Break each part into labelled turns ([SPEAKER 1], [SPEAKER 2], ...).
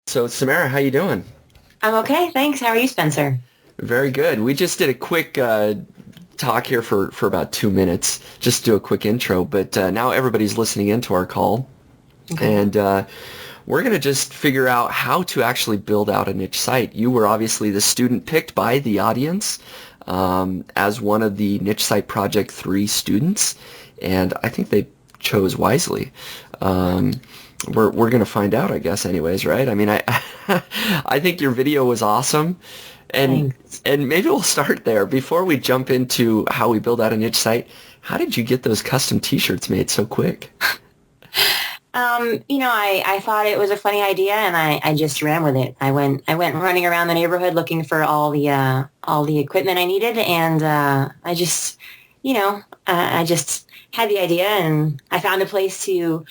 [SPEAKER 1] So, Samara, how you doing?
[SPEAKER 2] I'm okay, thanks. How are you, Spencer?
[SPEAKER 1] Very good. We just did a quick talk here for about 2 minutes, just to do a quick intro, but now everybody's listening into our call,
[SPEAKER 2] Okay.
[SPEAKER 1] and we're going to just figure out how to actually build out a niche site. You were obviously the student picked by the audience as one of the Niche Site Project 3 students, and I think they chose wisely. Um, we're gonna find out, I guess, anyways, right? I mean, I I think your video was awesome, and
[SPEAKER 2] Thanks.
[SPEAKER 1] and maybe we'll start there before we jump into how we build out a niche site. How did you get those custom T-shirts made so quick?
[SPEAKER 2] I thought it was a funny idea and I just ran with it. I went running around the neighborhood looking for all the equipment I needed and I just had the idea and I found a place to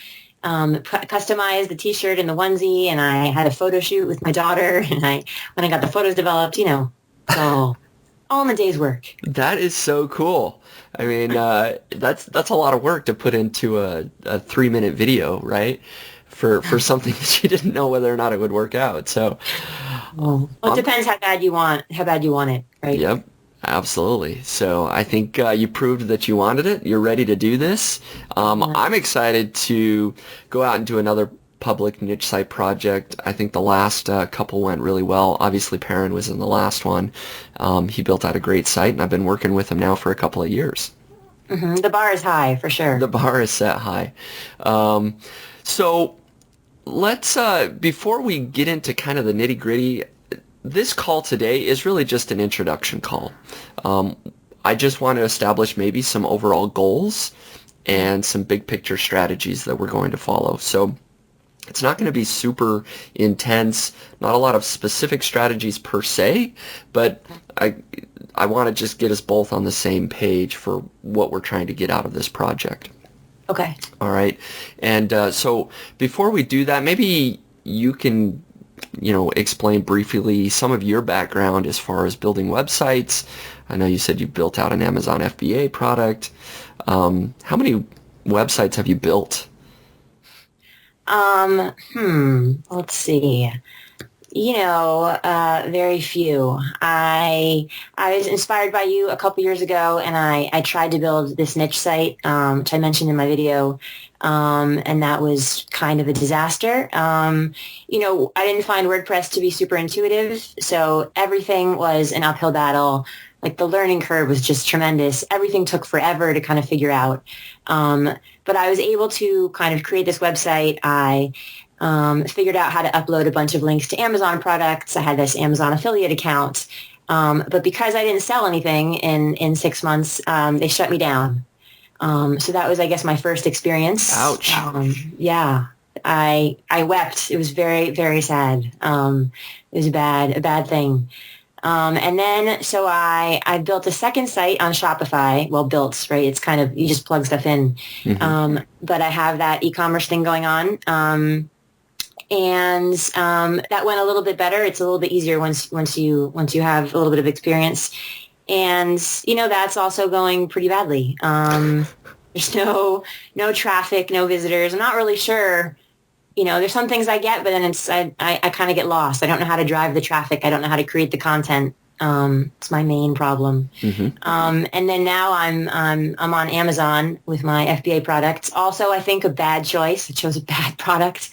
[SPEAKER 2] customize the t-shirt and the onesie and I had a photo shoot with my daughter and when I got the photos developed, it's all in the day's work.
[SPEAKER 1] That is so cool. I mean, that's a lot of work to put into a 3 minute video, right? For something that you didn't know whether or not it would work out. So,
[SPEAKER 2] Well, it
[SPEAKER 1] I'm
[SPEAKER 2] depends how bad you want it, right?
[SPEAKER 1] Yep, absolutely. So I think you proved that you wanted it. You're ready to do this. I'm excited to go out and do another public niche site project. I think the last couple went really well. Obviously, Perrin was in the last one. He built out a great site, and I've been working with him now for a couple of years.
[SPEAKER 2] The bar is high for
[SPEAKER 1] The
[SPEAKER 2] sure.
[SPEAKER 1] bar is set high. Um, so let's, before we get into kind of the nitty gritty, this call today is really just an introduction call. Um, I just want to establish maybe some overall goals and some big picture strategies that we're going to follow. So it's not going to be super intense, not a lot of specific strategies per se, but I want to just get us both on the same page for what we're trying to get out of this project.
[SPEAKER 2] Okay.
[SPEAKER 1] All right. And so before we do that, maybe you can, explain briefly some of your background as far as building websites. I know you said you built out an Amazon FBA product. How many websites have you built?
[SPEAKER 2] Let's see. Very few. I was inspired by you a couple years ago, and I tried to build this niche site, which I mentioned in my video, and that was kind of a disaster. I didn't find WordPress to be super intuitive, so everything was an uphill battle. Like the learning curve was just tremendous. Everything took forever to kind of figure out. But I was able to kind of create this website. I figured out how to upload a bunch of links to Amazon products. I had this Amazon affiliate account. But because I didn't sell anything in 6 months, they shut me down. So that was, I guess, my first experience.
[SPEAKER 1] Ouch.
[SPEAKER 2] Yeah, I wept. It was very, very sad. It was a bad thing. And then, so I built a second site on Shopify. Well, built, right? It's kind of, you just plug stuff in.
[SPEAKER 1] Hmm.
[SPEAKER 2] But I have that e-commerce thing going on. And that went a little bit better. It's a little bit easier once you have a little bit of experience. And, that's also going pretty badly. There's no traffic, no visitors. I'm not really sure. There's some things I get, but then I kind of get lost. I don't know how to drive the traffic. I don't know how to create the content. It's my main problem.
[SPEAKER 1] Hmm.
[SPEAKER 2] And then now I'm on Amazon with my FBA products. Also, I think a bad choice. I chose a bad product.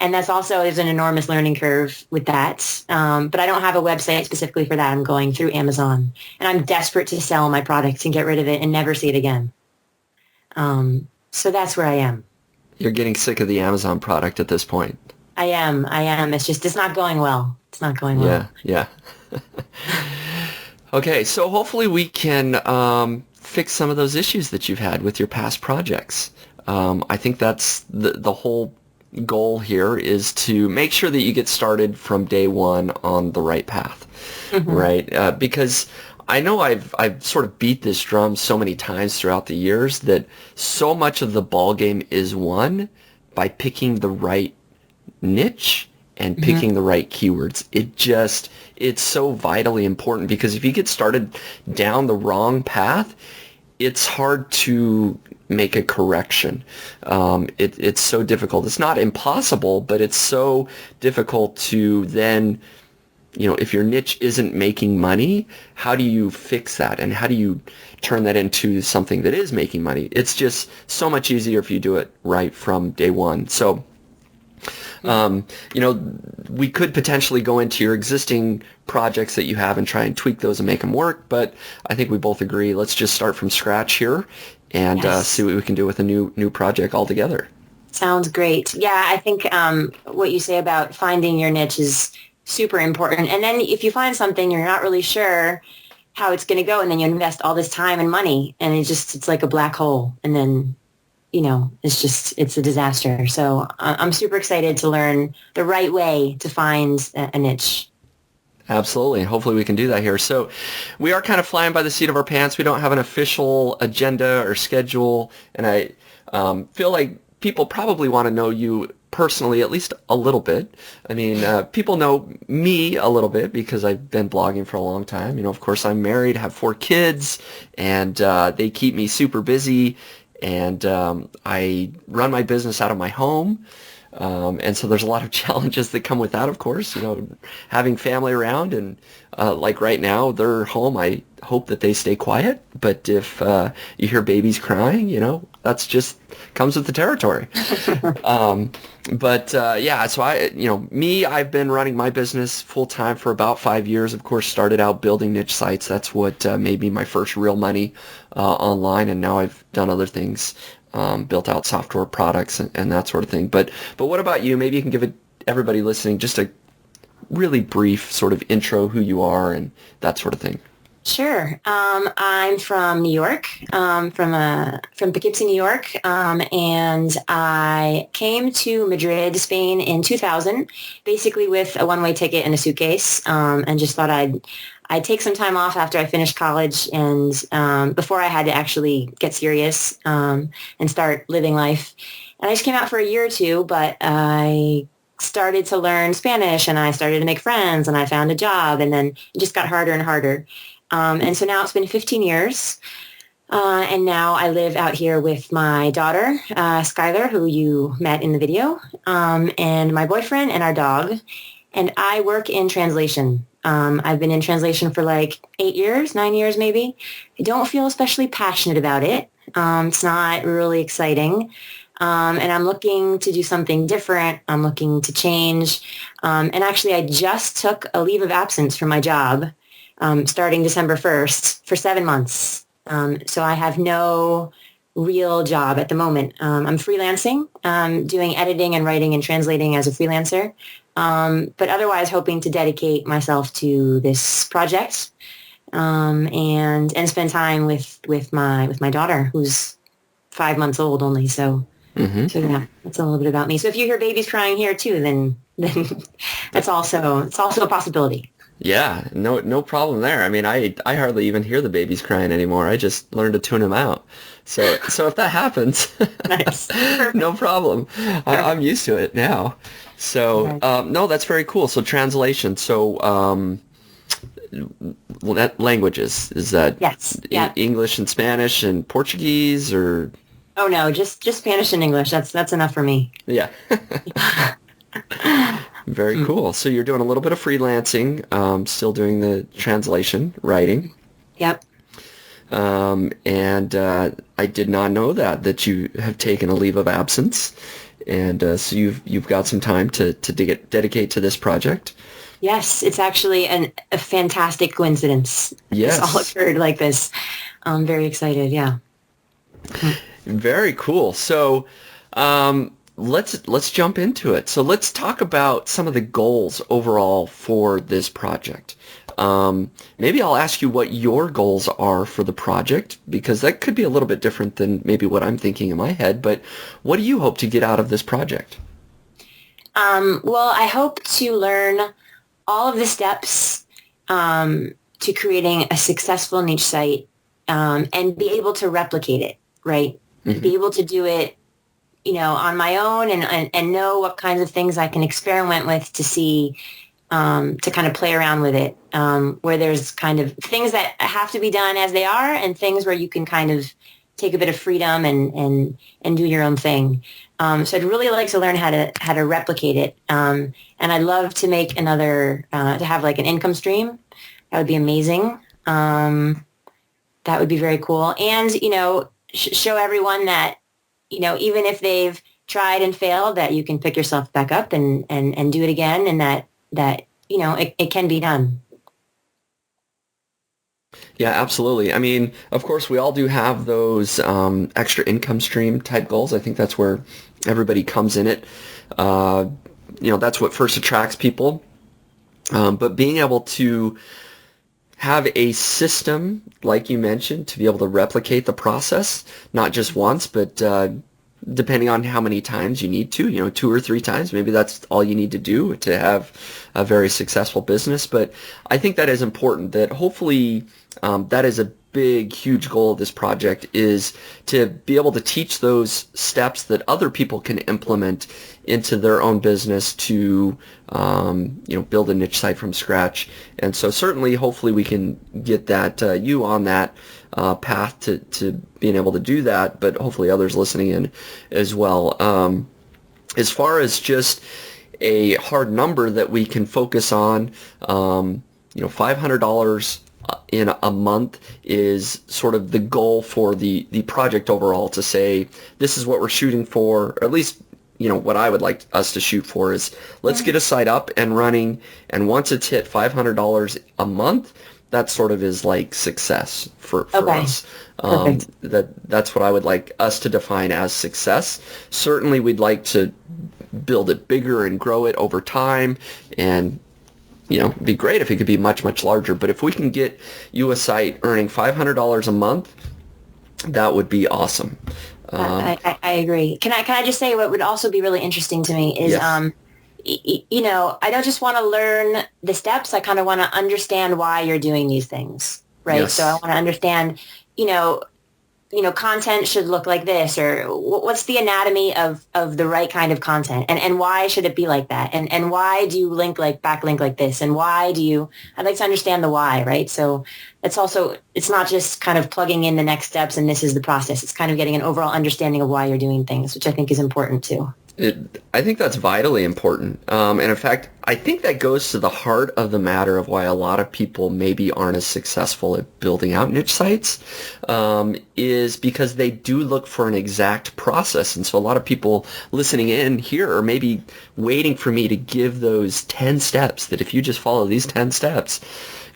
[SPEAKER 2] And that's also, there's an enormous learning curve with that. But I don't have a website specifically for that. I'm going through Amazon. And I'm desperate to sell my products and get rid of it and never see it again. So that's where I am.
[SPEAKER 1] You're getting sick of the Amazon product at this point.
[SPEAKER 2] I am. I am. It's not going well. It's not going
[SPEAKER 1] Yeah,
[SPEAKER 2] well.
[SPEAKER 1] yeah. Okay, so hopefully we can fix some of those issues that you've had with your past projects. I think that's the whole goal here is to make sure that you get started from day one on the right path,
[SPEAKER 2] Hmm.
[SPEAKER 1] right? Because I know I've sort of beat this drum so many times throughout the years that so much of the ball game is won by picking the right niche and
[SPEAKER 2] Hmm.
[SPEAKER 1] picking the right keywords. It's so vitally important because if you get started down the wrong path, it's hard to make a correction. It's so difficult. It's not impossible, but it's so difficult to then, if your niche isn't making money, how do you fix that? And how do you turn that into something that is making money? It's just so much easier if you do it right from day one. So, we could potentially go into your existing projects that you have and try and tweak those and make them work. But I think we both agree, let's just start from scratch here and see what we can do with a new project altogether.
[SPEAKER 2] Sounds great. Yeah, I think what you say about finding your niche is super important. And then if you find something you're not really sure how it's going to go, and then you invest all this time and money, and it's like a black hole, and then it's a disaster. So I'm super excited to learn the right way to find a niche.
[SPEAKER 1] Absolutely. Hopefully we can do that here. So we are kind of flying by the seat of our pants. We don't have an official agenda or schedule, and I feel like people probably want to know you personally at least a little bit. I mean, people know me a little bit because I've been blogging for a long time. Of course, I'm married, have 4 kids, and they keep me super busy. And I run my business out of my home. And so there's a lot of challenges that come with that, of course, having family around. And like right now, they're home. I hope that they stay quiet. But if you hear babies crying, that's just comes with the territory. So I've been running my business full time for about 5 years. Of course, started out building niche sites. That's what made me my first real money online. And now I've done other things, built out software products and that sort of thing. But what about you? Maybe you can give everybody listening just a really brief sort of intro, who you are and that sort of thing.
[SPEAKER 2] Sure. I'm from New York, from Poughkeepsie, New York, and I came to Madrid, Spain in 2000, basically with a one-way ticket and a suitcase, and just thought I'd take some time off after I finished college and before I had to actually get serious and start living life. And I just came out for a year or two, but I started to learn Spanish and I started to make friends and I found a job, and then it just got harder and harder. And so now it's been 15 years, and now I live out here with my daughter, Skylar, who you met in the video, and my boyfriend and our dog, and I work in translation. I've been in translation for like 9 years maybe. I don't feel especially passionate about it. It's not really exciting. And I'm looking to do something different. I'm looking to change. And actually, I just took a leave of absence from my job starting December 1st for 7 months. So I have no real job at the moment. I'm freelancing, doing editing and writing and translating as a freelancer, but otherwise hoping to dedicate myself to this project and spend time with my daughter, who's 5 months old only. So yeah, that's a little bit about me. So if you hear babies crying here too, then it's also a possibility.
[SPEAKER 1] Yeah, no problem there. I mean, I hardly even hear the babies crying anymore. I just learned to tune them out. So if that happens,
[SPEAKER 2] Nice.
[SPEAKER 1] no problem. I'm used to it now. So no, that's very cool. So translation. So languages, is that
[SPEAKER 2] Yes. Yeah.
[SPEAKER 1] English and Spanish and Portuguese, or?
[SPEAKER 2] Oh no, just Spanish and English. That's enough for me.
[SPEAKER 1] Yeah. Very cool. So you're doing a little bit of freelancing, still doing the translation, writing.
[SPEAKER 2] Yep.
[SPEAKER 1] And I did not know that you have taken a leave of absence, and so you've got some time to dedicate to this project.
[SPEAKER 2] Yes, it's actually a fantastic coincidence.
[SPEAKER 1] Yes.
[SPEAKER 2] It's all occurred like this. I'm very excited. Yeah.
[SPEAKER 1] Very cool. So let's jump into it. So let's talk about some of the goals overall for this project. Maybe I'll ask you what your goals are for the project, because that could be a little bit different than maybe what I'm thinking in my head. But what do you hope to get out of this project?
[SPEAKER 2] Well, I hope to learn all of the steps to creating a successful niche site and be able to replicate it, right? Mm-hmm. Be able to do it, on my own and know what kinds of things I can experiment with to see, to kind of play around with it, where there's kind of things that have to be done as they are and things where you can kind of take a bit of freedom and do your own thing. So I'd really like to learn how to replicate it. And I'd love to make another, to have like an income stream. That would be amazing. That would be very cool. And, show everyone that, even if they've tried and failed, that you can pick yourself back up and do it again, and that it can be done.
[SPEAKER 1] Yeah, absolutely. I mean, of course, we all do have those extra income stream type goals. I think that's where everybody comes in it. That's what first attracts people. But being able to have a system, like you mentioned, to be able to replicate the process, not just once, but depending on how many times you need to, 2 or 3 times, maybe that's all you need to do to have a very successful business. But I think that is important, that hopefully that is a big, huge goal of this project, is to be able to teach those steps that other people can implement into their own business to, build a niche site from scratch. And so certainly, hopefully we can get that, you on that path to being able to do that, but hopefully others listening in as well. As far as just a hard number that we can focus on, $500 in a month is sort of the goal for the project overall, to say this is what we're shooting for, or at least what I would like us to shoot for is, let's get a site up and running, and once it's hit $500 a month, that sort of is like success for us. That's what I would like us to define as success. Certainly we'd like to build it bigger and grow it over time, and it'd be great if it could be much, much larger. But if we can get you a site earning $500 a month, that would be awesome.
[SPEAKER 2] I agree. Can I just say what would also be really interesting to me is,
[SPEAKER 1] yes.
[SPEAKER 2] I don't just want to learn the steps. I kind of want to understand why you're doing these things, right?
[SPEAKER 1] Yes.
[SPEAKER 2] So I want to understand, content should look like this, or what's the anatomy of the right kind of content, and why should it be like that, and why do you backlink like this, and I'd like to understand the why, right? So it's not just kind of plugging in the next steps and this is the process. It's kind of getting an overall understanding of why you're doing things, which I think is important too.
[SPEAKER 1] I think that's vitally important. And in fact, I think that goes to the heart of the matter of why a lot of people maybe aren't as successful at building out niche sites, is because they do look for an exact process. And so a lot of people listening in here are maybe waiting for me to give those 10 steps, that if you just follow these 10 steps,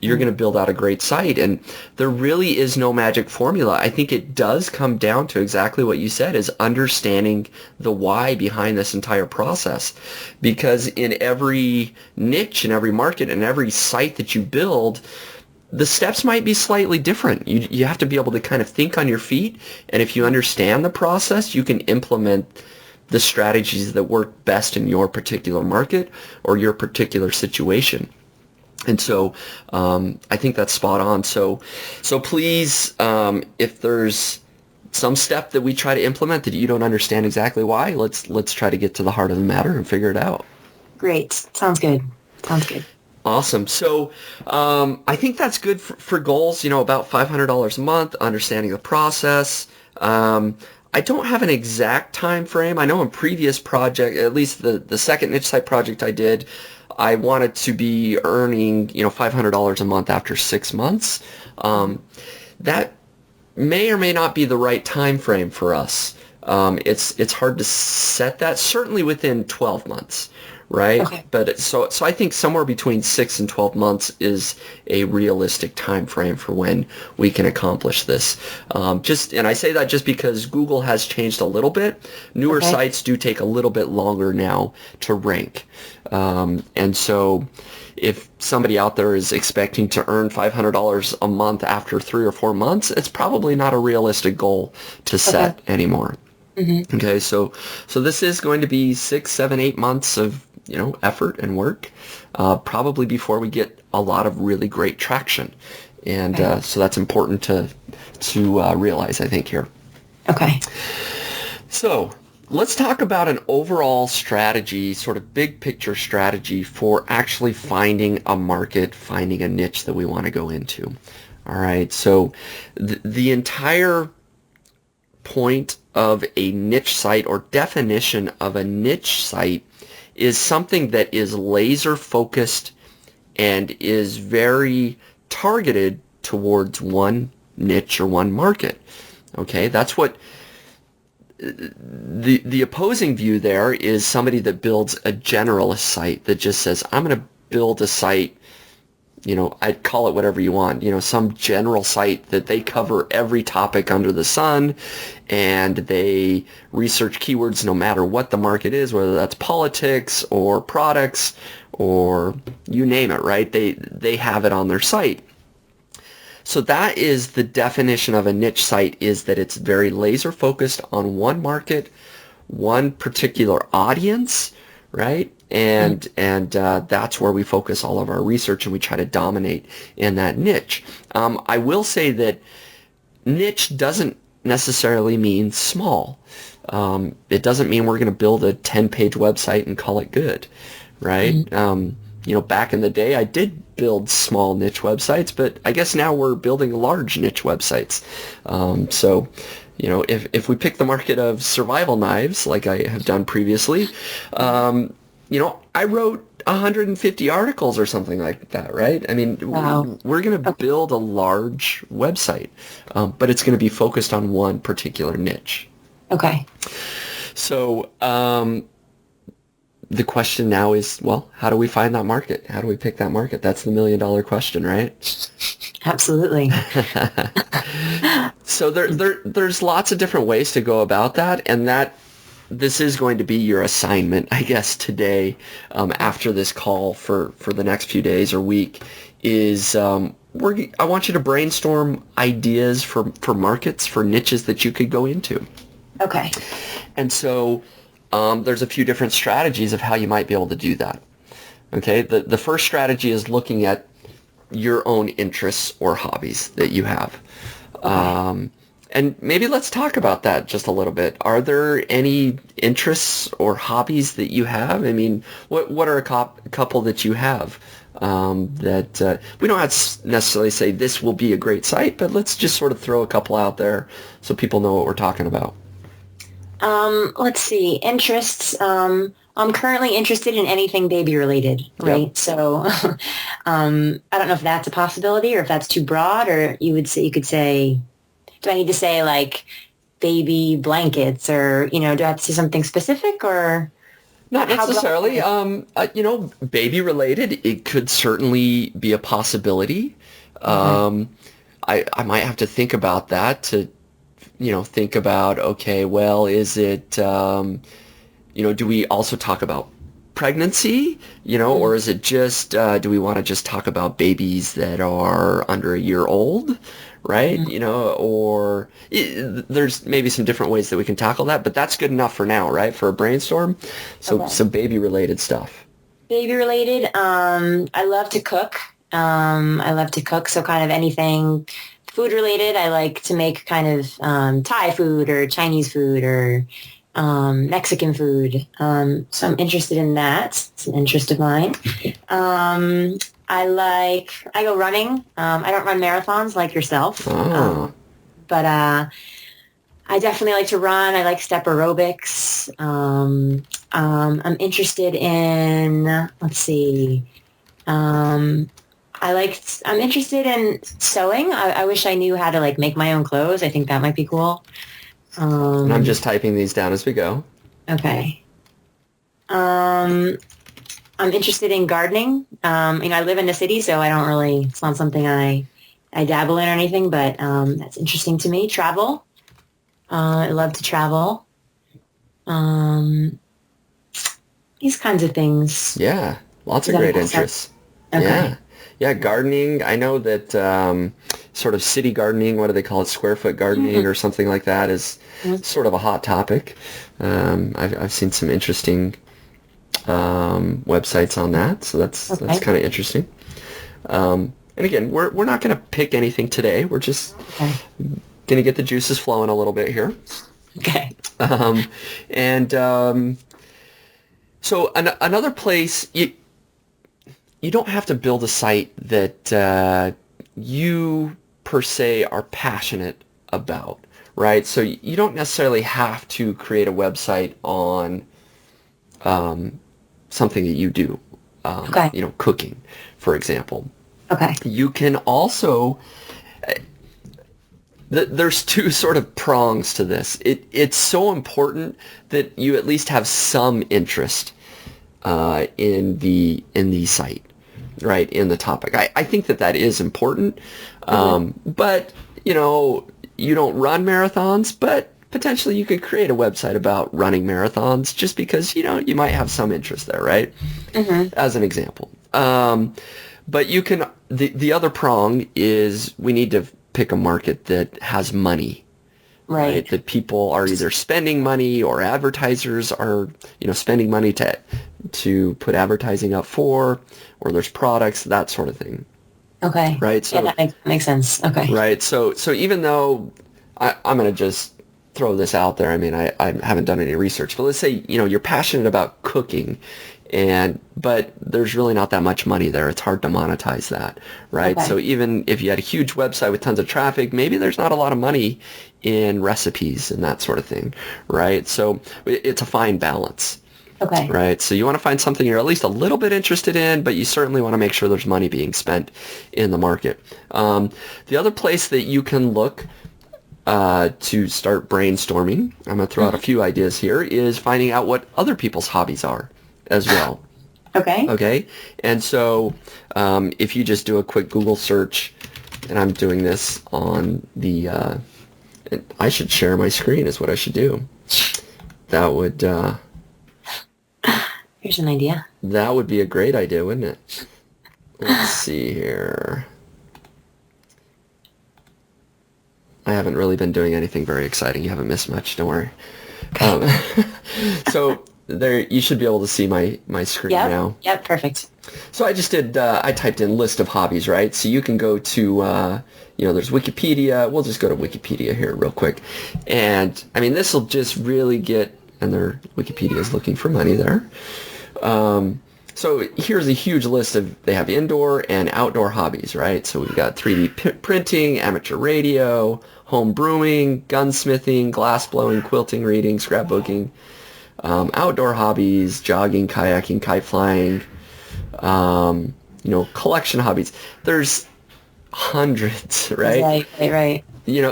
[SPEAKER 1] you're going to build out a great site. And there really is no magic formula. I think it does come down to exactly what you said, is understanding the why behind this entire process. Because in every niche, in every market, in every site that you build, the steps might be slightly different. You have to be able to kind of think on your feet. And if you understand the process, you can implement the strategies that work best in your particular market or your particular situation. And so I think that's spot on. So please, if there's some step that we try to implement that you don't understand exactly why, let's try to get to the heart of the matter and figure it out.
[SPEAKER 2] Great. Sounds good.
[SPEAKER 1] Awesome. So I think that's good for goals, about $500 a month, understanding the process. I don't have an exact time frame. I know in previous project, at least the second niche site project I did, I wanted to be earning, $500 a month after 6 months. That may or may not be the right time frame for us. It's hard to set that, certainly within 12 months, right?
[SPEAKER 2] Okay.
[SPEAKER 1] But so I think somewhere between 6 and 12 months is a realistic time frame for when we can accomplish this. And I say that just because Google has changed a little bit. Newer sites do take a little bit longer now to rank. And so if somebody out there is expecting to earn $500 a month after 3 or 4 months, it's probably not a realistic goal to set anymore. Mm-hmm. Okay, so this is going to be 6, 7, 8 months of effort and work, probably before we get a lot of really great traction, and so that's important to realize, I think, here.
[SPEAKER 2] Okay.
[SPEAKER 1] So let's talk about an overall strategy, sort of big picture strategy for actually finding a market, finding a niche that we want to go into. All right, so the entire point of a niche site or definition of a niche site is something that is laser focused and is very targeted towards one niche or one market. Okay, that's what the opposing view there is somebody that builds a generalist site that just says, I'm going to build a site, I'd call it whatever you want, some general site that they cover every topic under the sun and they research keywords no matter what the market is, whether that's politics or products or you name it, right? They have it on their site. So that is the definition of a niche site, is that it's very laser focused on one market, one particular audience, right? And that's where we focus all of our research and we try to dominate in that niche. I will say that niche doesn't necessarily mean small. It doesn't mean we're going to build a 10-page website and call it good, right? Back in the day, I did build small niche websites, but I guess now we're building large niche websites. So, if we pick the market of survival knives, like I have done previously, I wrote 150 articles or something like that, right? I mean, wow. We're going to build a large website, but it's going to be focused on one particular niche.
[SPEAKER 2] Okay.
[SPEAKER 1] So, the question now is, well, how do we find that market? How do we pick that market? That's the million-dollar question, right?
[SPEAKER 2] Absolutely.
[SPEAKER 1] So there's lots of different ways to go about that, and this is going to be your assignment, I guess, today, after this call for the next few days or week, is I want you to brainstorm ideas for markets, for niches that you could go into.
[SPEAKER 2] Okay.
[SPEAKER 1] And so there's a few different strategies of how you might be able to do that. Okay, the first strategy is looking at your own interests or hobbies that you have. Okay. And maybe let's talk about that just a little bit. Are there any interests or hobbies that you have? I mean, what are a couple that you have that we don't have to necessarily say this will be a great site, but let's just sort of throw a couple out there so people know what we're talking about.
[SPEAKER 2] Let's see. Interests. I'm currently interested in anything baby related, right? Yep. So, I don't know if that's a possibility or if that's too broad, or you could say, do I need to say like baby blankets, or, do I have to say something specific, or?
[SPEAKER 1] Not necessarily. Baby related, it could certainly be a possibility. I might have to think about that to, think about, okay, well, is it, do we also talk about pregnancy, or is it just, do we want to just talk about babies that are under a year old, right? Or there's maybe some different ways that we can tackle that, but that's good enough for now, right? For a brainstorm. So some baby related stuff.
[SPEAKER 2] Baby related. I love to cook. So kind of anything food related. I like to make kind of Thai food or Chinese food or Mexican food. So I'm interested in that. It's an interest of mine. I go running. I don't run marathons like yourself. But I definitely like to run. I like step aerobics. I'm interested in, let's see. I'm interested in sewing. I wish I knew how to like make my own clothes. I think that might be cool.
[SPEAKER 1] And I'm just typing these down as we go.
[SPEAKER 2] Okay. I'm interested in gardening. I live in the city, so it's not something I dabble in or anything, but that's interesting to me. Travel. I love to travel. These kinds of things.
[SPEAKER 1] Yeah, lots of great interests.
[SPEAKER 2] Okay.
[SPEAKER 1] Yeah. Yeah, gardening. I know that sort of city gardening, what do they call it, square foot gardening or something like that, is sort of a hot topic. I've seen some interesting websites on that, so that's kind of interesting. And again, we're not going to pick anything today. We're just going to get the juices flowing a little bit here.
[SPEAKER 2] Okay.
[SPEAKER 1] So another place, you don't have to build a site that you per se are passionate about, right? So you don't necessarily have to create a website on something that you do,
[SPEAKER 2] Okay.
[SPEAKER 1] cooking, for example.
[SPEAKER 2] Okay.
[SPEAKER 1] You can also, there's two sort of prongs to this. It's so important that you at least have some interest in the site, right, in the topic. I think that is important, but you don't run marathons, but potentially you could create a website about running marathons just because you might have some interest there, right? As an example. But you can the other prong is we need to pick a market that has money. Right,
[SPEAKER 2] Right.
[SPEAKER 1] that people are either spending money or advertisers are, spending money to put advertising up for, or there's products, that sort of thing.
[SPEAKER 2] Okay.
[SPEAKER 1] Right.
[SPEAKER 2] Yeah,
[SPEAKER 1] So,
[SPEAKER 2] that makes sense. Okay.
[SPEAKER 1] right. So even though I'm going to just throw this out there, I mean, I haven't done any research, but let's say, you're passionate about cooking but there's really not that much money there. It's hard to monetize that, right?
[SPEAKER 2] Okay.
[SPEAKER 1] So even if you had a huge website with tons of traffic, maybe there's not a lot of money in recipes and that sort of thing, right? So it's a fine balance.
[SPEAKER 2] Okay.
[SPEAKER 1] Right. So you want to find something you're at least a little bit interested in, but you certainly want to make sure there's money being spent in the market. The other place that you can look to start brainstorming, I'm going to throw out a few ideas here, is finding out what other people's hobbies are as well.
[SPEAKER 2] Okay.
[SPEAKER 1] Okay. And so if you just do a quick Google search, and I'm doing this on I should share my screen is what I should do. That would...
[SPEAKER 2] Here's an idea.
[SPEAKER 1] That would be a great idea, wouldn't it? Let's see here. I haven't really been doing anything very exciting. You haven't missed much, don't worry. So there, you should be able to see my screen now.
[SPEAKER 2] Yep, perfect.
[SPEAKER 1] So I just did, I typed in list of hobbies, right? So you can go to, there's Wikipedia. We'll just go to Wikipedia here real quick. And, I mean, this will just really and Wikipedia is looking for money there. So here's a huge list they have indoor and outdoor hobbies, right? So we've got 3D printing, amateur radio, home brewing, gunsmithing, glass blowing, quilting, reading, scrapbooking, outdoor hobbies, jogging, kayaking, kite flying, collection hobbies. There's hundreds, right?
[SPEAKER 2] Right.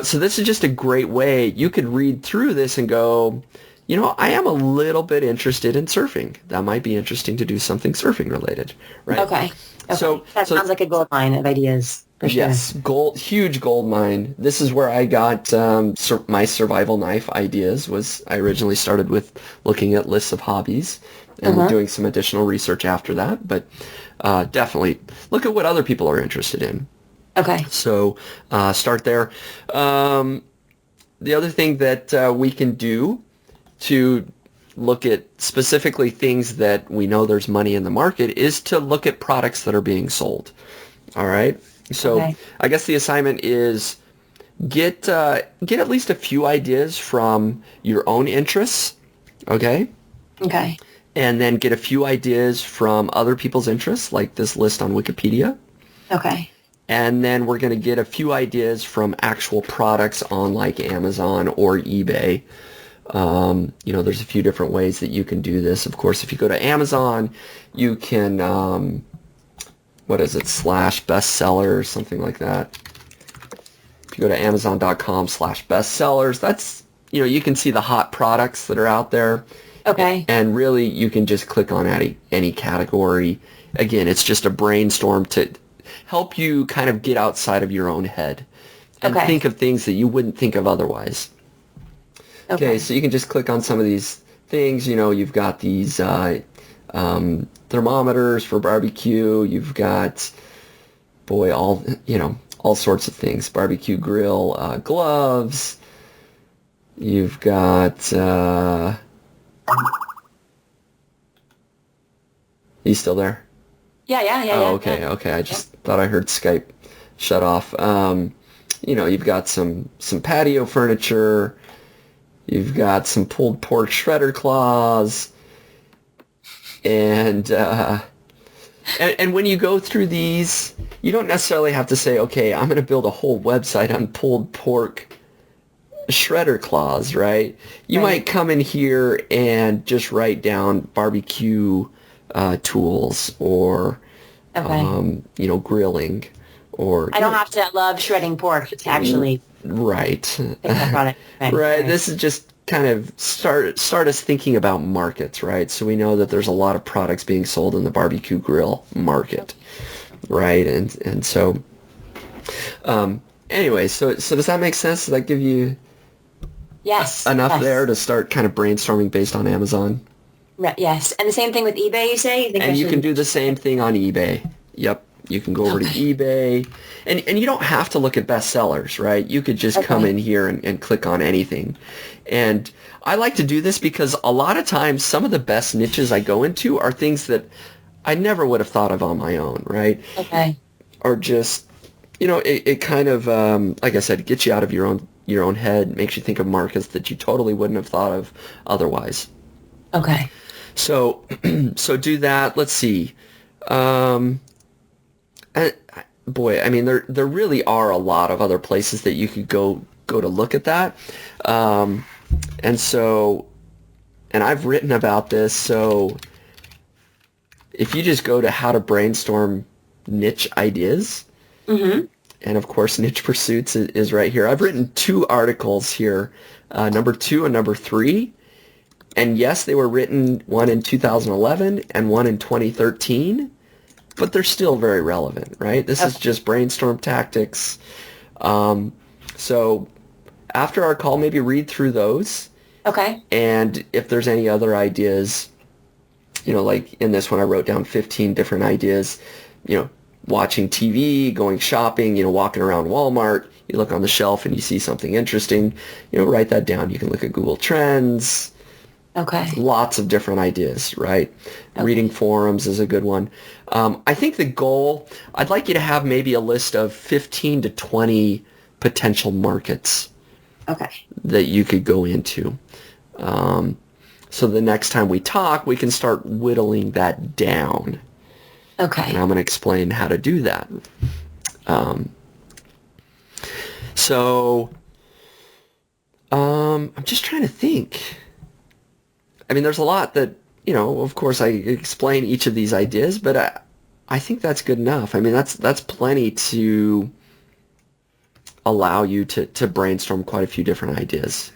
[SPEAKER 1] So this is just a great way. You could read through this and go, I am a little bit interested in surfing. That might be interesting to do something surfing related, right?
[SPEAKER 2] Okay.
[SPEAKER 1] So
[SPEAKER 2] that sounds like a gold mine of ideas. For sure.
[SPEAKER 1] Yes, huge gold mine. This is where I got my survival knife ideas. I originally started with looking at lists of hobbies and doing some additional research after that. But definitely look at what other people are interested in.
[SPEAKER 2] Okay.
[SPEAKER 1] So start there. The other thing that we can do to look at specifically things that we know there's money in the market is to look at products that are being sold. All right. So I guess the assignment is get at least a few ideas from your own interests. Okay.
[SPEAKER 2] Okay.
[SPEAKER 1] And then get a few ideas from other people's interests, like this list on Wikipedia.
[SPEAKER 2] Okay.
[SPEAKER 1] And then we're going to get a few ideas from actual products on like Amazon or eBay. There's a few different ways that you can do this. Of course, if you go to Amazon, you can, /bestseller or something like that. If you go to amazon.com/bestsellers, that's, you can see the hot products that are out there.
[SPEAKER 2] Okay.
[SPEAKER 1] And really, you can just click on any category. Again, it's just a brainstorm to help you kind of get outside of your own head and think of things that you wouldn't think of otherwise. Okay, so you can just click on some of these things. You've got these thermometers for barbecue. You've got, all sorts of things. Barbecue grill, gloves. You've got... Are you still there?
[SPEAKER 2] Yeah.
[SPEAKER 1] Oh, okay. I just thought I heard Skype shut off. You've got some patio furniture. You've got some pulled pork shredder claws, and when you go through these, you don't necessarily have to say, okay, I'm going to build a whole website on pulled pork shredder clause, right? You
[SPEAKER 2] Right.
[SPEAKER 1] might come in here and just write down barbecue tools or
[SPEAKER 2] Okay.
[SPEAKER 1] grilling or
[SPEAKER 2] I don't have to love shredding pork to actually
[SPEAKER 1] right.
[SPEAKER 2] pick that product. Okay. All
[SPEAKER 1] Right.
[SPEAKER 2] right.
[SPEAKER 1] This is just kind of start us thinking about markets, right? So we know that there's a lot of products being sold in the barbecue grill market, right? And so anyway, so does that make sense? Does that give you
[SPEAKER 2] Yes.
[SPEAKER 1] enough there
[SPEAKER 2] Yes.
[SPEAKER 1] to start kind of brainstorming based on Amazon?
[SPEAKER 2] Right. Yes. And the same thing with eBay, you say? You think I
[SPEAKER 1] And you can
[SPEAKER 2] should?
[SPEAKER 1] do the same thing on eBay. Yep. You can go over to
[SPEAKER 2] Okay.
[SPEAKER 1] eBay and you don't have to look at bestsellers, right? You could just come
[SPEAKER 2] Okay.
[SPEAKER 1] in here and click on anything. And I like to do this because a lot of times some of the best niches I go into are things that I never would have thought of on my own, right?
[SPEAKER 2] Okay.
[SPEAKER 1] Or just, it kind of, like I said, gets you out of your own head, makes you think of markets that you totally wouldn't have thought of otherwise.
[SPEAKER 2] Okay.
[SPEAKER 1] So, so do that. Let's see. Um, I, boy, I mean, there really are a lot of other places that you could go to look at that. Um, and so, and I've written about this. So, if you just go to how to brainstorm niche ideas,
[SPEAKER 2] Mm-hmm.
[SPEAKER 1] and of course, niche pursuits is right here. I've written two articles here, number 2 and number 3. And yes, they were written one in 2011 and one in 2013, but they're still very relevant, right? This is
[SPEAKER 2] Okay.
[SPEAKER 1] just brainstorm tactics. So after our call, maybe read through those.
[SPEAKER 2] Okay.
[SPEAKER 1] And if there's any other ideas, like in this one, I wrote down 15 different ideas, watching TV, going shopping, walking around Walmart. You look on the shelf and you see something interesting, write that down. You can look at Google Trends.
[SPEAKER 2] Okay.
[SPEAKER 1] Lots of different ideas, right?
[SPEAKER 2] Okay.
[SPEAKER 1] Reading forums is a good one. I think the goal, I'd like you to have maybe a list of 15 to 20 potential markets
[SPEAKER 2] Okay.
[SPEAKER 1] that you could go into. So the next time we talk, we can start whittling that down.
[SPEAKER 2] Okay.
[SPEAKER 1] And I'm going to explain how to do that. So I'm just trying to think. I mean, there's a lot that, of course I explain each of these ideas, but I think that's good enough. I mean, that's plenty to allow you to brainstorm quite a few different ideas.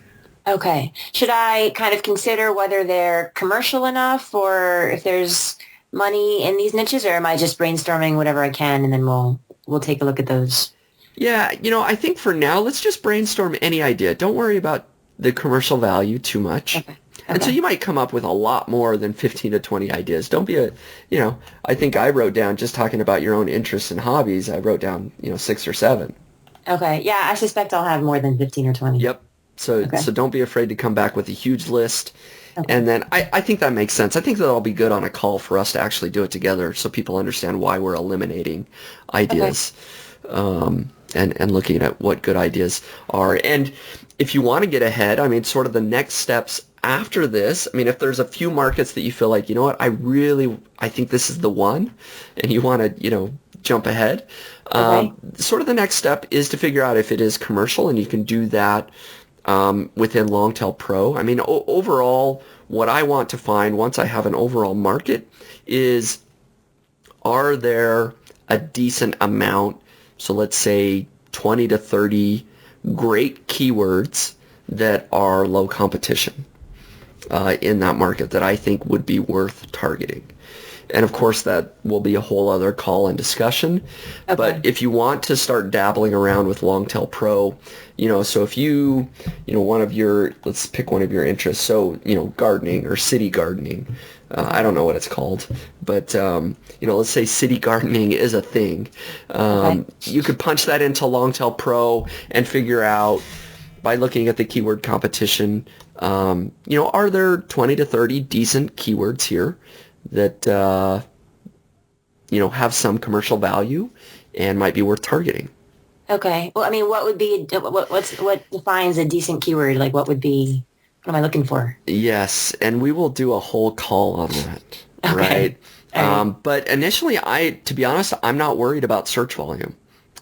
[SPEAKER 2] Okay. Should I kind of consider whether they're commercial enough or if there's money in these niches, or am I just brainstorming whatever I can and then we'll take a look at those?
[SPEAKER 1] Yeah, I think for now, let's just brainstorm any idea. Don't worry about the commercial value too much.
[SPEAKER 2] Okay.
[SPEAKER 1] And so
[SPEAKER 2] Okay.
[SPEAKER 1] you might come up with a lot more than 15 to 20 ideas. Don't be I think I wrote down, just talking about your own interests and hobbies, I wrote down, 6 or 7.
[SPEAKER 2] Okay. Yeah, I suspect I'll have more than 15 or 20.
[SPEAKER 1] Yep. So
[SPEAKER 2] Okay.
[SPEAKER 1] so don't be afraid to come back with a huge list.
[SPEAKER 2] Okay.
[SPEAKER 1] And then I think that makes sense. I think that'll be good on a call for us to actually do it together so people understand why we're eliminating ideas. And looking at what good ideas are. And if you want to get ahead, I mean, sort of the next steps after this, I mean, if there's a few markets that you feel like, what, I think this is the one, and you want to, jump ahead,
[SPEAKER 2] Okay.
[SPEAKER 1] sort of the next step is to figure out if it is commercial, and you can do that within Longtail Pro. I mean, overall, what I want to find once I have an overall market is, are there a decent amount, so let's say 20 to 30 great keywords that are low competition in that market that I think would be worth targeting. And of course, that will be a whole other call and discussion.
[SPEAKER 2] Okay.
[SPEAKER 1] But if you want to start dabbling around with Longtail Pro, so if let's pick one of your interests. So, gardening or city gardening. I don't know what it's called, but, let's say city gardening is a thing.
[SPEAKER 2] Okay.
[SPEAKER 1] You could punch that into Longtail Pro and figure out, by looking at the keyword competition, are there 20 to 30 decent keywords here that, have some commercial value and might be worth targeting?
[SPEAKER 2] Okay. Well, I mean, what would be what defines a decent keyword? Like, what am I looking for?
[SPEAKER 1] Yes, and we will do a whole call on that,
[SPEAKER 2] Okay.
[SPEAKER 1] right?
[SPEAKER 2] All right.
[SPEAKER 1] But initially, to be honest, I'm not worried about search volume.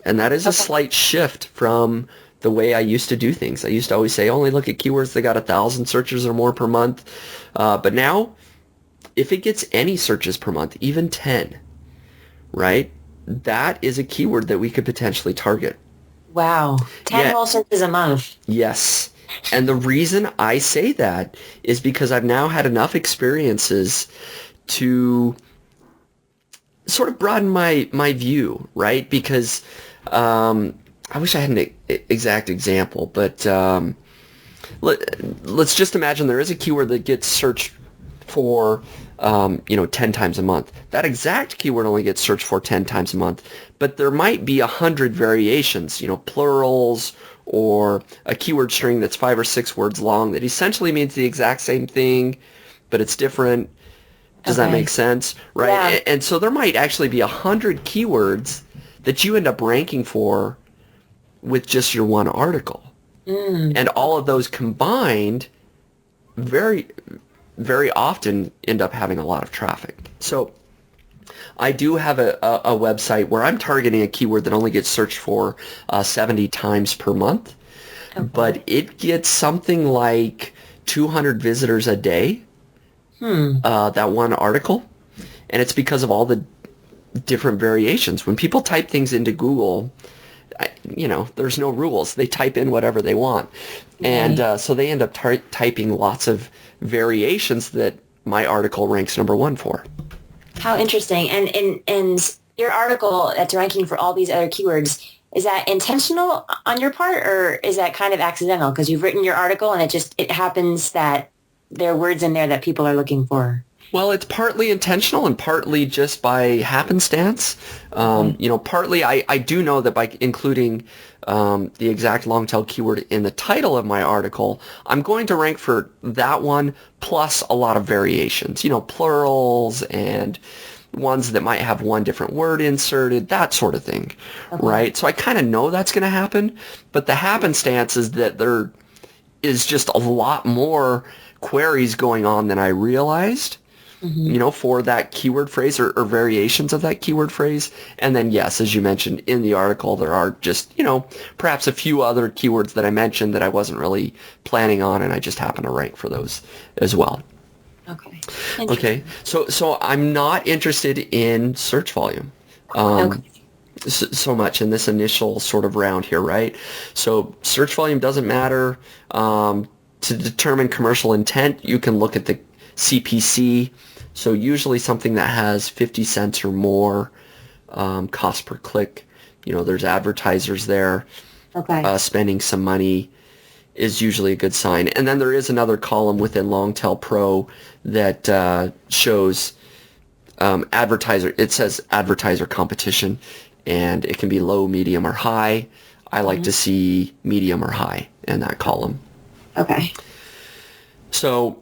[SPEAKER 1] And that is a
[SPEAKER 2] Okay.
[SPEAKER 1] slight shift from the way I used to do things. I used to always say, only look at keywords that got 1,000 searches or more per month. But now, if it gets any searches per month, even 10, right, that is a keyword that we could potentially target.
[SPEAKER 2] Wow. 10
[SPEAKER 1] Yeah.
[SPEAKER 2] whole searches a month.
[SPEAKER 1] Yes. And the reason I say that is because I've now had enough experiences to sort of broaden my view, right? Because I wish I had an exact example, but let's just imagine there is a keyword that gets searched for 10 times a month. That exact keyword only gets searched for 10 times a month, but there might be 100 variations, plurals, or a keyword string that's 5 or 6 words long that essentially means the exact same thing, but it's different. Does that make sense? Right?
[SPEAKER 2] Yeah.
[SPEAKER 1] And so there might actually be 100 keywords that you end up ranking for with just your one article. And all of those combined very, very often end up having a lot of traffic. So I do have a website where I'm targeting a keyword that only gets searched for 70 times per month, but it gets something like 200 visitors a day, that one article, and it's because of all the different variations. When people type things into Google, there's no rules. They type in whatever they want. And so they end up typing lots of variations that my article ranks number one for.
[SPEAKER 2] How interesting. And your article that's ranking for all these other keywords, is that intentional on your part, or is that kind of accidental? Because you've written your article and it happens that there are words in there that people are looking for.
[SPEAKER 1] Well, it's partly intentional and partly just by happenstance. Partly I do know that by including the exact long tail keyword in the title of my article, I'm going to rank for that one plus a lot of variations, plurals and ones that might have one different word inserted, that sort of thing, right? So I kind of know that's going to happen, but the happenstance is that there is just a lot more queries going on than I realized. For that keyword phrase or variations of that keyword phrase. And then, yes, as you mentioned in the article, there are just, perhaps a few other keywords that I mentioned that I wasn't really planning on, and I just happen to rank for those as well. Okay. So I'm not interested in search volume. So much in this initial sort of round here, right? So search volume doesn't matter. To determine commercial intent, you can look at the CPC, so usually something that has 50 cents or more cost per click. There's advertisers there. Spending some money is usually a good sign. And then there is another column within Longtail Pro that shows advertiser. It says advertiser competition, and it can be low, medium, or high. I like to see medium or high in that column. So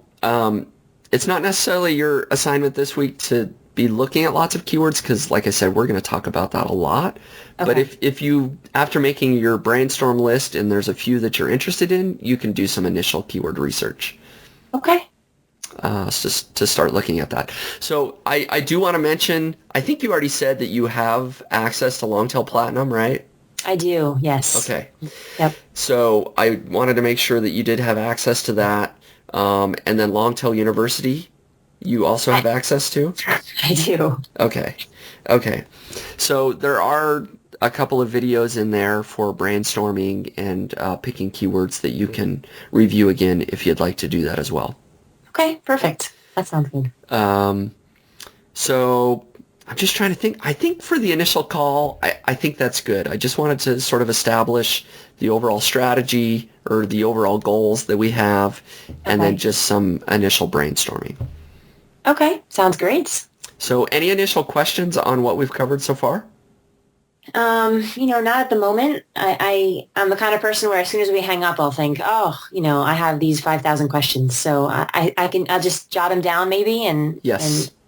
[SPEAKER 1] it's not necessarily your assignment this week to be looking at lots of keywords because, like I said, we're going to talk about that a lot. But if you, after making your brainstorm list and there's a few that you're interested in, you can do some initial keyword research. Just to start looking at that. So I do want to mention, I think you already said that you have access to Longtail Platinum, right?
[SPEAKER 2] I do, yes.
[SPEAKER 1] Okay.
[SPEAKER 2] Yep.
[SPEAKER 1] So I wanted to make sure that you did have access to that. And then Longtail University, you also have access to?
[SPEAKER 2] I do.
[SPEAKER 1] Okay. So there are a couple of videos in there for brainstorming and picking keywords that you can review again if you'd like to do that as well.
[SPEAKER 2] Okay, perfect. That sounds good.
[SPEAKER 1] So I'm just trying to think. I think for the initial call, I think that's good. I just wanted to sort of establish the overall strategy or the overall goals that we have, and then just some initial brainstorming.
[SPEAKER 2] Okay, sounds great.
[SPEAKER 1] So any initial questions on what we've covered so far?
[SPEAKER 2] Not at the moment. I'm the kind of person where as soon as we hang up, I'll think, I have these 5,000 questions. So I'll just jot them down maybe and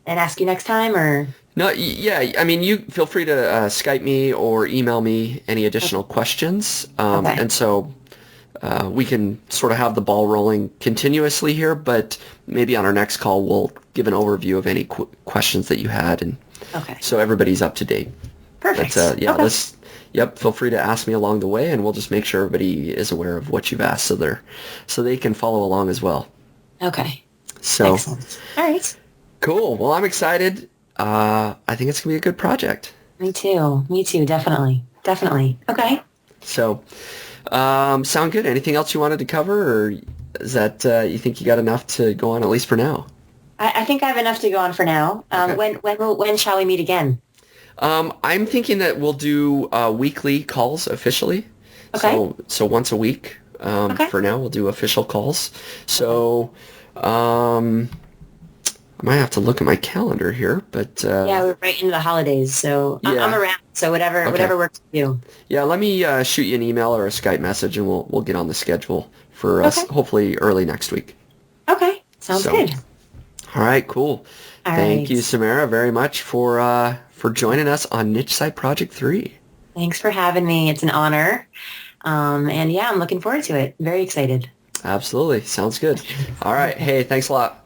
[SPEAKER 2] ask you next time, or...
[SPEAKER 1] No, yeah. I mean, you feel free to Skype me or email me any additional questions. And so we can sort of have the ball rolling continuously here, but maybe on our next call, we'll give an overview of any questions that you had. And so everybody's up to date.
[SPEAKER 2] Perfect.
[SPEAKER 1] But, Yep, feel free to ask me along the way, and we'll just make sure everybody is aware of what you've asked, so they can follow along as well.
[SPEAKER 2] Okay.
[SPEAKER 1] So,
[SPEAKER 2] excellent. All right.
[SPEAKER 1] Cool. Well, I'm excited. I think it's gonna be a good project.
[SPEAKER 2] Me too. Me too. Definitely. Definitely. Okay.
[SPEAKER 1] So, sound good? Anything else you wanted to cover, or is that you think you got enough to go on at least for now?
[SPEAKER 2] I think I have enough to go on for now.
[SPEAKER 1] Okay.
[SPEAKER 2] When shall we meet again?
[SPEAKER 1] I'm thinking that we'll do weekly calls officially.
[SPEAKER 2] Okay.
[SPEAKER 1] So once a week.
[SPEAKER 2] Okay.
[SPEAKER 1] For now, we'll do official calls. So, I might have to look at my calendar here, but
[SPEAKER 2] Yeah, we're right into the holidays, so
[SPEAKER 1] Yeah.
[SPEAKER 2] I'm around. So whatever works for you.
[SPEAKER 1] yeah, let me shoot you an email or a Skype message, and we'll get on the schedule for us
[SPEAKER 2] Okay.
[SPEAKER 1] hopefully early next week.
[SPEAKER 2] Okay. Sounds
[SPEAKER 1] So,
[SPEAKER 2] good.
[SPEAKER 1] All right, cool.
[SPEAKER 2] All
[SPEAKER 1] Thank
[SPEAKER 2] right.
[SPEAKER 1] you, Samara, very much for joining us on Niche Site Project 3.
[SPEAKER 2] Thanks for having me. It's an honor. And yeah, I'm looking forward to it. Very excited.
[SPEAKER 1] Absolutely. Sounds good. All right. Hey, thanks a lot.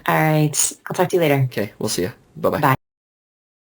[SPEAKER 2] All right. I'll talk to you later.
[SPEAKER 1] Okay, we'll see you. Bye-bye.
[SPEAKER 2] Bye.